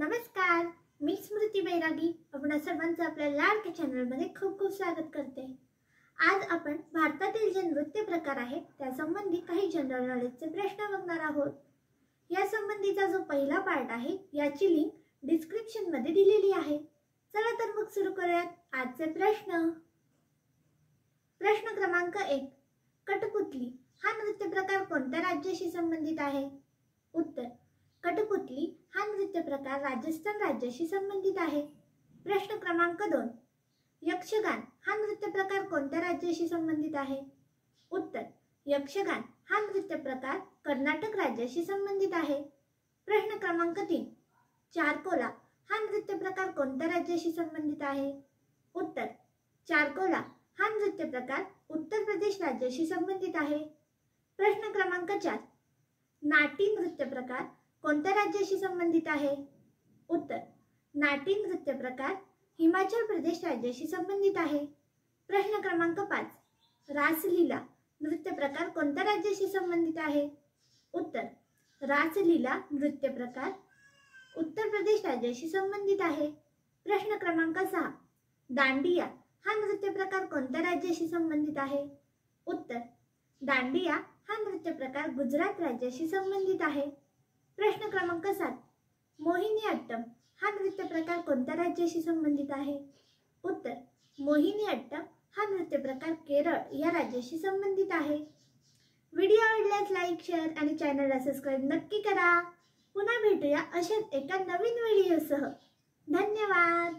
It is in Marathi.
नमस्कार, मी स्मृती बैरागी आपण सर्वांचं आपल्या लाडक्या चॅनलमध्ये खूप खूप स्वागत करते। आज आपण भारतातील जे नृत्य प्रकार आहेत त्यासंबंधी काही जनरल नॉलेजचे प्रश्न बघणार आहोत। या संबंधीचा जो पहिला पार्ट आहे याची लिंक डिस्क्रिप्शन मध्ये दिलेली आहे। चला तर मग सुरू करूयात आजचे प्रश्न। प्रश्न क्रमांक 1, कठपुतली हा नृत्य प्रकार कोणत्या राज्याशी संबंधित आहे? उत्तर, कठपुतली हा नृत्य प्रकार राजस्थान राज्याशी संबंधित आहे। प्रश्न क्रमांक 2, यक्षगान हा नृत्य प्रकार कोणत्या राज्याशी संबंधित आहे? उत्तर, यक्षगान हा नृत्य प्रकार कर्नाटक राज्याशी संबंधित आहे। प्रश्न क्रमांक 3, चारकोला हा नृत्य प्रकार कोणत्या राज्याशी संबंधित आहे? उत्तर, चारकोला हा नृत्य प्रकार उत्तर प्रदेश राज्याशी संबंधित आहे। प्रश्न क्रमांक 4, नाटी नृत्य प्रकार कोणत्या राज्याशी संबंधित आहे? उत्तर, नाटी नृत्य प्रकार हिमाचल प्रदेश राज्याशी संबंधित आहे। प्रश्न क्रमांक 5, रासलीला नृत्य प्रकार कोणत्या राज्याशी संबंधित आहे? उत्तर, रासलीला नृत्य प्रकार उत्तर प्रदेश राज्याशी संबंधित आहे। प्रश्न क्रमांक 6, दांडिया हा नृत्य प्रकार कोणत्या राज्याशी संबंधित आहे? उत्तर, दांडिया हा नृत्य प्रकार गुजरात राज्याशी संबंधित आहे। प्रश्न क्रमांक 7, मोहिनीअट्टम हा नृत्य प्रकार कोणत्या राज्याशी संबंधित आहे? उत्तर, मोहिनीअट्टम हा नृत्य प्रकार केरळ या राज्याशी संबंधित आहे। व्हिडिओ आवडल्यास लाईक, शेअर आणि चॅनलला सबस्क्राइब नक्की करा। पुन्हा भेटूया अशाच एका नवीन व्हिडिओसह। धन्यवाद।